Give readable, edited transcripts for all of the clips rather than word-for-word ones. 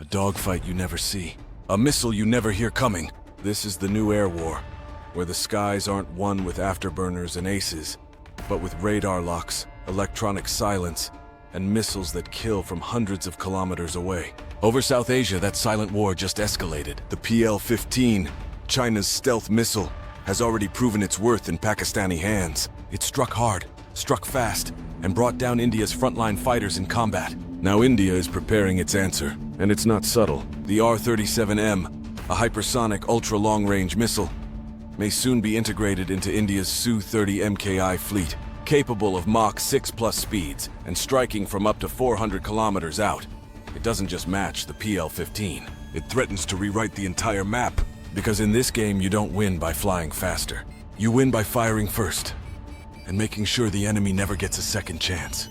dogfight you never see, a missile you never hear coming. This is the new air war, where the skies aren't won with afterburners and aces, but with radar locks, electronic silence, and missiles that kill from hundreds of kilometers away. Over South Asia, that silent war just escalated. The PL-15, China's stealth missile, has already proven its worth in Pakistani hands. It struck hard, struck fast, and brought down India's frontline fighters in combat. Now India is preparing its answer, and it's not subtle. The R-37M, a hypersonic ultra-long-range missile, may soon be integrated into India's Su-30 MKI fleet, capable of Mach 6+ speeds and striking from up to 400 kilometers out. It doesn't just match the PL-15. It threatens to rewrite the entire map, because in this game you don't win by flying faster. You win by firing first, and making sure the enemy never gets a second chance.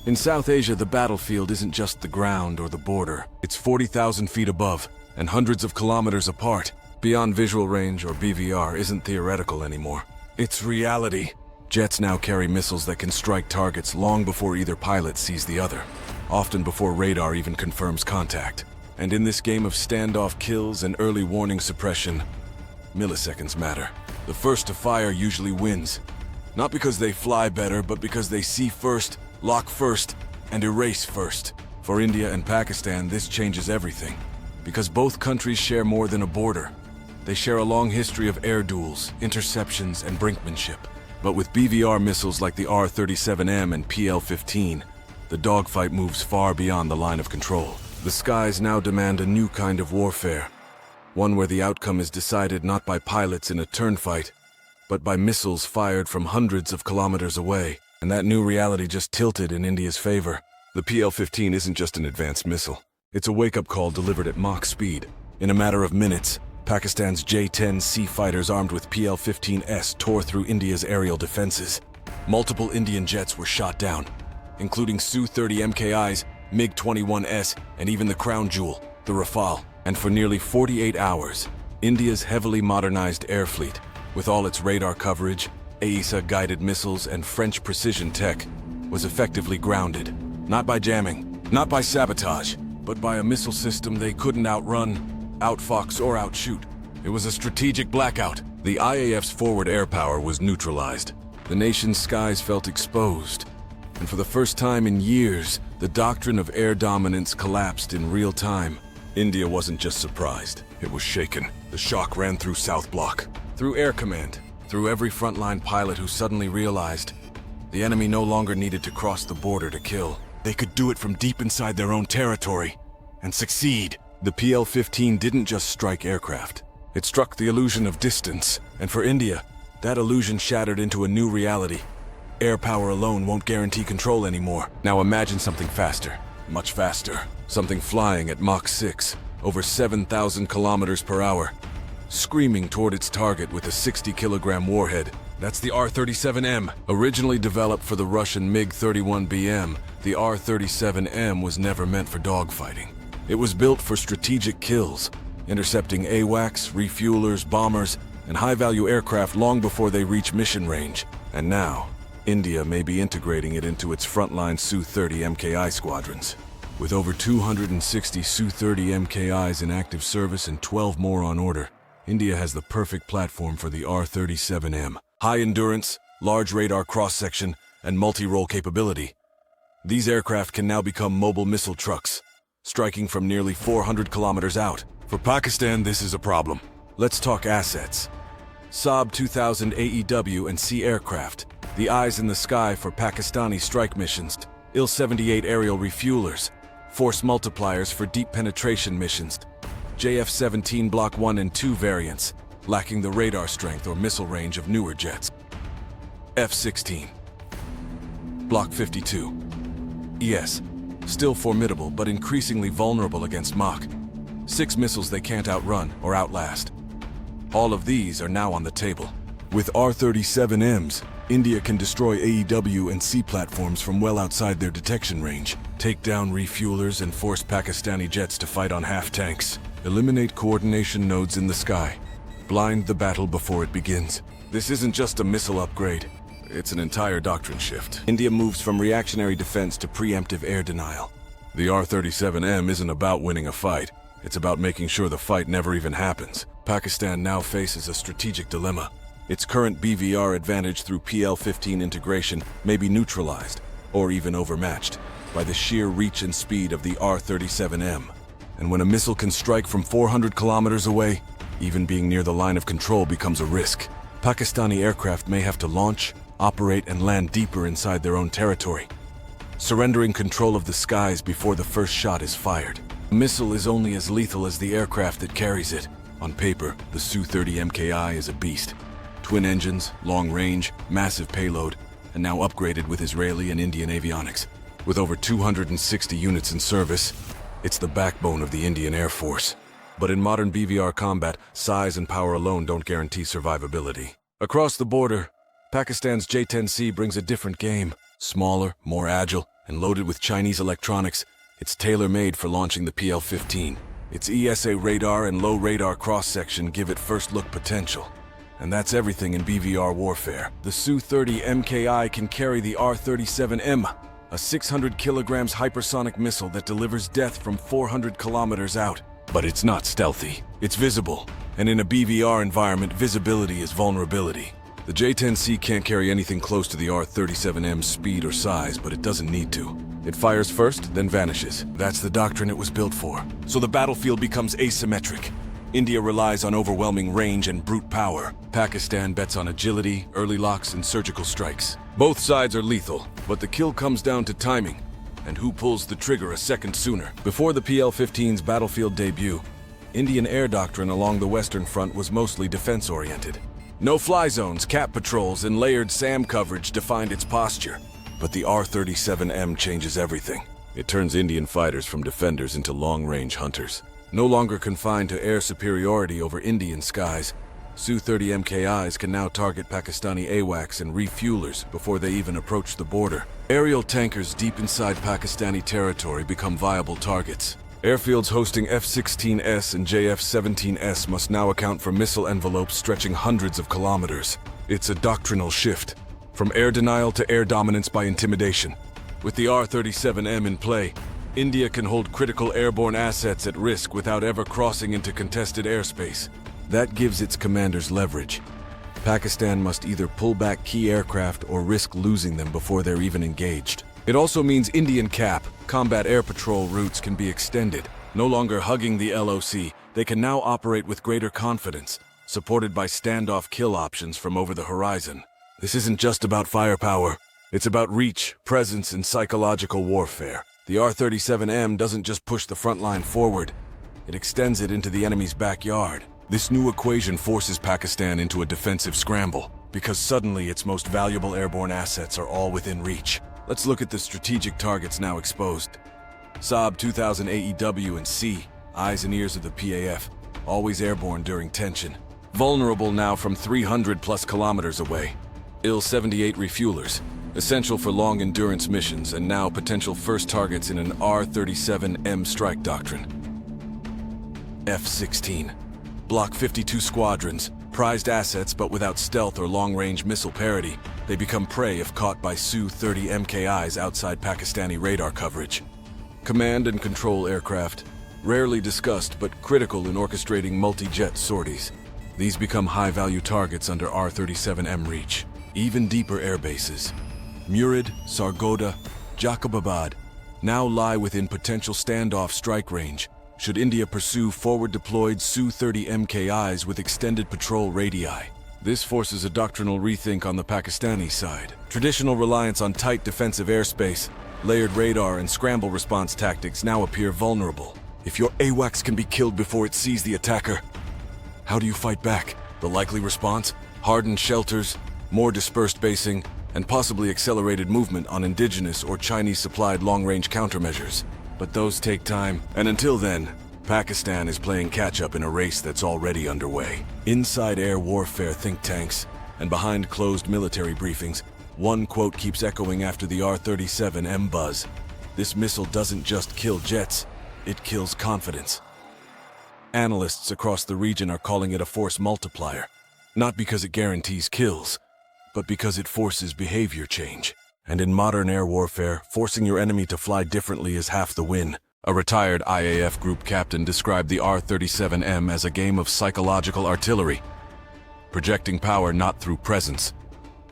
In South Asia, the battlefield isn't just the ground or the border. It's 40,000 feet above, and hundreds of kilometers apart. Beyond visual range or BVR isn't theoretical anymore. It's reality. Jets now carry missiles that can strike targets long before either pilot sees the other, often before radar even confirms contact. And in this game of standoff kills and early warning suppression, milliseconds matter. The first to fire usually wins. Not because they fly better, but because they see first, lock first, and erase first. For India and Pakistan, this changes everything. Because both countries share more than a border. They share a long history of air duels, interceptions, and brinkmanship. But with BVR missiles like the R-37M and PL-15, the dogfight moves far beyond the line of control. The skies now demand a new kind of warfare, one where the outcome is decided not by pilots in a turn fight, but by missiles fired from hundreds of kilometers away. And that new reality just tilted in India's favor. The PL-15 isn't just an advanced missile. It's a wake-up call delivered at Mach speed. In a matter of minutes, Pakistan's J-10C fighters armed with PL-15S tore through India's aerial defenses. Multiple Indian jets were shot down, including Su-30 MKIs, MiG-21S, and even the crown jewel, the Rafale. And for nearly 48 hours, India's heavily modernized air fleet, with all its radar coverage, AESA-guided missiles, and French precision tech, was effectively grounded. Not by jamming, not by sabotage, but by a missile system they couldn't outrun, outfox, or outshoot. It was a strategic blackout. The IAF's forward air power was neutralized. The nation's skies felt exposed. And for the first time in years, the doctrine of air dominance collapsed in real time. India wasn't just surprised, it was shaken. The shock ran through South Block, through Air Command, through every frontline pilot who suddenly realized the enemy no longer needed to cross the border to kill. They could do it from deep inside their own territory, and succeed. The PL-15 didn't just strike aircraft. It struck the illusion of distance, and for India, that illusion shattered into a new reality. Air power alone won't guarantee control anymore. Now imagine something faster, much faster. Something flying at Mach 6, over 7,000 kilometers per hour, screaming toward its target with a 60-kilogram warhead. That's the R-37M. Originally developed for the Russian MiG-31BM, the R-37M was never meant for dogfighting. It was built for strategic kills, intercepting AWACS, refuelers, bombers, and high-value aircraft long before they reach mission range. And now, India may be integrating it into its frontline Su-30 MKI squadrons. With over 260 Su-30 MKIs in active service and 12 more on order, India has the perfect platform for the R-37M. High endurance, large radar cross-section, and multi-role capability. These aircraft can now become mobile missile trucks, striking from nearly 400 kilometers out. For Pakistan, this is a problem. Let's talk assets. Saab 2000 AEW and C aircraft, the eyes in the sky for Pakistani strike missions. Il-78 aerial refuelers, force multipliers for deep penetration missions. JF-17 Block 1 and 2 variants, lacking the radar strength or missile range of newer jets. F-16. Block 52. Yes, still formidable but increasingly vulnerable against Mach. 6 missiles they can't outrun or outlast. All of these are now on the table. With R-37Ms, India can destroy AEW and C platforms from well outside their detection range, take down refuelers and force Pakistani jets to fight on half-tanks, eliminate coordination nodes in the sky, blind the battle before it begins. This isn't just a missile upgrade, it's an entire doctrine shift. India moves from reactionary defense to preemptive air denial. The R-37M isn't about winning a fight. It's about making sure the fight never even happens. Pakistan now faces a strategic dilemma. Its current BVR advantage through PL-15 integration may be neutralized, or even overmatched, by the sheer reach and speed of the R-37M. And when a missile can strike from 400 kilometers away, even being near the line of control becomes a risk. Pakistani aircraft may have to launch, operate, and land deeper inside their own territory, surrendering control of the skies before the first shot is fired. A missile is only as lethal as the aircraft that carries it. On paper, the Su-30 MKI is a beast. Twin engines, long range, massive payload, and now upgraded with Israeli and Indian avionics. With over 260 units in service, it's the backbone of the Indian Air Force. But in modern BVR combat, size and power alone don't guarantee survivability. Across the border, Pakistan's J-10C brings a different game. Smaller, more agile, and loaded with Chinese electronics, it's tailor-made for launching the PL-15. Its ESA radar and low radar cross-section give it first-look potential. And that's everything in BVR warfare. The Su-30 MKI can carry the R-37M, a 600 kilograms hypersonic missile that delivers death from 400 kilometers out. But it's not stealthy. It's visible. And in a BVR environment, visibility is vulnerability. The J-10C can't carry anything close to the R-37M's speed or size, but it doesn't need to. It fires first, then vanishes. That's the doctrine it was built for. So the battlefield becomes asymmetric. India relies on overwhelming range and brute power. Pakistan bets on agility, early locks, and surgical strikes. Both sides are lethal, but the kill comes down to timing and who pulls the trigger a second sooner. Before the PL-15's battlefield debut, Indian air doctrine along the Western Front was mostly defense-oriented. No-fly zones, cap patrols, and layered SAM coverage defined its posture. But the R-37M changes everything. It turns Indian fighters from defenders into long-range hunters. No longer confined to air superiority over Indian skies, Su-30 MKIs can now target Pakistani AWACS and refuelers before they even approach the border. Aerial tankers deep inside Pakistani territory become viable targets. Airfields hosting F-16S and JF-17S must now account for missile envelopes stretching hundreds of kilometers. It's a doctrinal shift, from air denial to air dominance by intimidation. With the R-37M in play, India can hold critical airborne assets at risk without ever crossing into contested airspace. That gives its commanders leverage. Pakistan must either pull back key aircraft or risk losing them before they're even engaged. It also means Indian CAP, combat air patrol routes, can be extended. No longer hugging the LOC, they can now operate with greater confidence, supported by standoff kill options from over the horizon. This isn't just about firepower. It's about reach, presence, and psychological warfare. The R-37M doesn't just push the front line forward, it extends it into the enemy's backyard. This new equation forces Pakistan into a defensive scramble, because suddenly its most valuable airborne assets are all within reach. Let's look at the strategic targets now exposed. Saab 2000 AEW and C, eyes and ears of the PAF, always airborne during tension. Vulnerable now from 300 plus kilometers away. Il-78 refuelers, essential for long endurance missions and now potential first targets in an R-37M strike doctrine. F-16, Block 52 squadrons, prized assets but without stealth or long-range missile parity. They become prey if caught by Su-30 MKIs outside Pakistani radar coverage. Command and control aircraft, rarely discussed but critical in orchestrating multi-jet sorties. These become high-value targets under R-37M reach. Even deeper air bases, Murid, Sargodha, Jacobabad, now lie within potential standoff strike range, should India pursue forward-deployed Su-30 MKIs with extended patrol radii. This forces a doctrinal rethink on the Pakistani side. Traditional reliance on tight defensive airspace, layered radar, and scramble response tactics now appear vulnerable. If your AWACS can be killed before it sees the attacker, how do you fight back? The likely response? Hardened shelters, more dispersed basing, and possibly accelerated movement on indigenous or Chinese-supplied long-range countermeasures. But those take time, and until then, Pakistan is playing catch-up in a race that's already underway. Inside air warfare think tanks, and behind closed military briefings, one quote keeps echoing after the R-37M buzz. This missile doesn't just kill jets, it kills confidence. Analysts across the region are calling it a force multiplier, not because it guarantees kills, but because it forces behavior change. And in modern air warfare, forcing your enemy to fly differently is half the win. A retired IAF group captain described the R-37M as a game of psychological artillery, projecting power not through presence,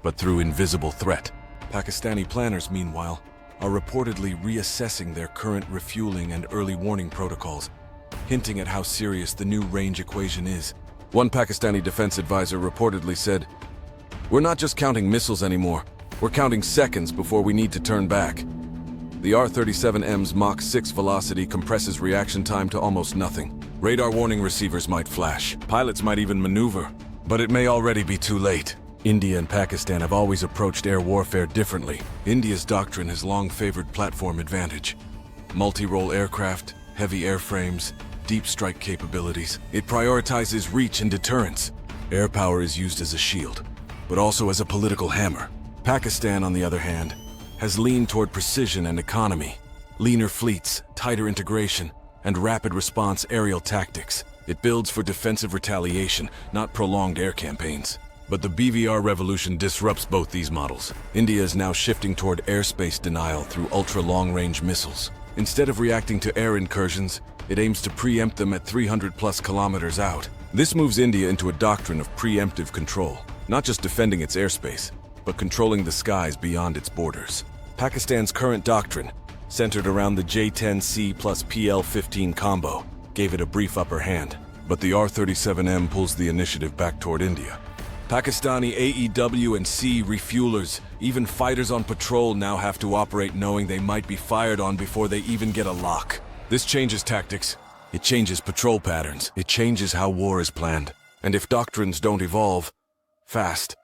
but through invisible threat. Pakistani planners, meanwhile, are reportedly reassessing their current refueling and early warning protocols, hinting at how serious the new range equation is. One Pakistani defense advisor reportedly said, "We're not just counting missiles anymore, we're counting seconds before we need to turn back." The R-37M's Mach 6 velocity compresses reaction time to almost nothing. Radar warning receivers might flash, pilots might even maneuver, but it may already be too late. India and Pakistan have always approached air warfare differently. India's doctrine has long favored platform advantage. Multi-role aircraft, heavy airframes, deep strike capabilities. It prioritizes reach and deterrence. Air power is used as a shield, but also as a political hammer. Pakistan, on the other hand, has leaned toward precision and economy, leaner fleets, tighter integration, and rapid response aerial tactics. It builds for defensive retaliation, not prolonged air campaigns. But the BVR revolution disrupts both these models. India is now shifting toward airspace denial through ultra-long-range missiles. Instead of reacting to air incursions, it aims to preempt them at 300+ kilometers out. This moves India into a doctrine of preemptive control, not just defending its airspace, but controlling the skies beyond its borders. Pakistan's current doctrine, centered around the J-10C plus PL-15 combo, gave it a brief upper hand. But the R-37M pulls the initiative back toward India. Pakistani AEW and C refuelers, even fighters on patrol, now have to operate knowing they might be fired on before they even get a lock. This changes tactics. It changes patrol patterns. It changes how war is planned. And if doctrines don't evolve fast,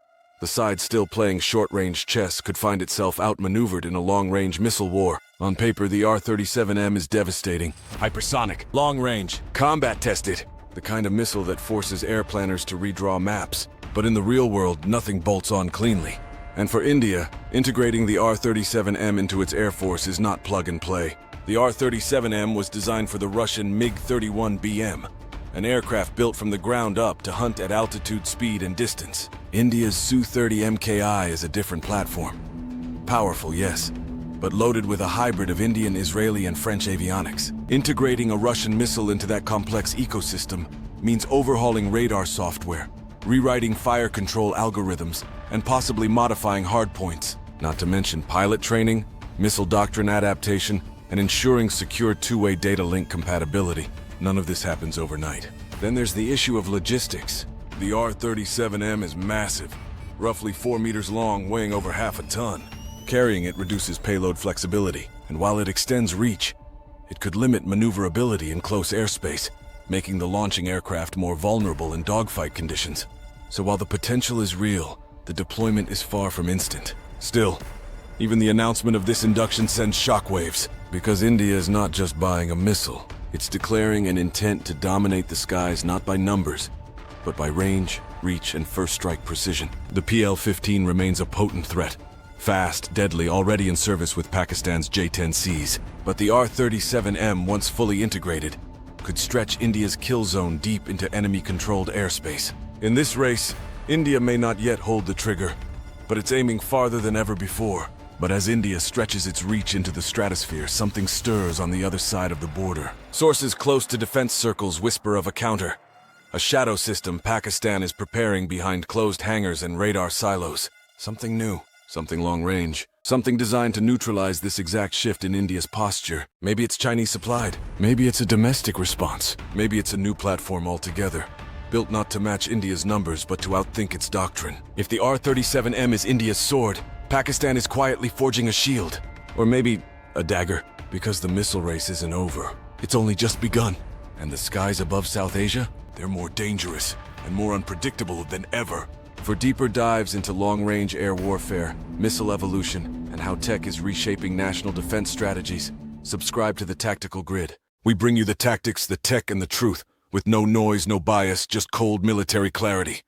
the side still playing short-range chess could find itself outmaneuvered in a long-range missile war. On paper, the R-37M is devastating. Hypersonic, long-range, combat-tested. The kind of missile that forces air planners to redraw maps. But in the real world, nothing bolts on cleanly. And for India, integrating the R-37M into its air force is not plug-and-play. The R-37M was designed for the Russian MiG-31BM, an aircraft built from the ground up to hunt at altitude, speed, and distance. India's Su-30 MKI is a different platform. Powerful, yes, but loaded with a hybrid of Indian, Israeli, and French avionics. Integrating a Russian missile into that complex ecosystem means overhauling radar software, rewriting fire control algorithms, and possibly modifying hardpoints. Not to mention pilot training, missile doctrine adaptation, and ensuring secure two-way data link compatibility. None of this happens overnight. Then there's the issue of logistics. The R-37M is massive, roughly 4 meters long, weighing over half a ton. Carrying it reduces payload flexibility, and while it extends reach, it could limit maneuverability in close airspace, making the launching aircraft more vulnerable in dogfight conditions. So while the potential is real, the deployment is far from instant. Still, even the announcement of this induction sends shockwaves, because India is not just buying a missile. It's declaring an intent to dominate the skies not by numbers, but by range, reach, and first strike precision. The PL-15 remains a potent threat. Fast, deadly, already in service with Pakistan's J-10Cs. But the R-37M, once fully integrated, could stretch India's kill zone deep into enemy-controlled airspace. In this race, India may not yet hold the trigger, but it's aiming farther than ever before. But as India stretches its reach into the stratosphere, something stirs on the other side of the border. Sources close to defense circles whisper of a counter. A shadow system Pakistan is preparing behind closed hangars and radar silos. Something new, something long-range, something designed to neutralize this exact shift in India's posture. Maybe it's Chinese-supplied. Maybe it's a domestic response. Maybe it's a new platform altogether, built not to match India's numbers, but to outthink its doctrine. If the R-37M is India's sword, Pakistan is quietly forging a shield. Or maybe a dagger, because the missile race isn't over. It's only just begun. And the skies above South Asia? They're more dangerous and more unpredictable than ever. For deeper dives into long-range air warfare, missile evolution, and how tech is reshaping national defense strategies, subscribe to the Tactical Grid. We bring you the tactics, the tech, and the truth, with no noise, no bias, just cold military clarity.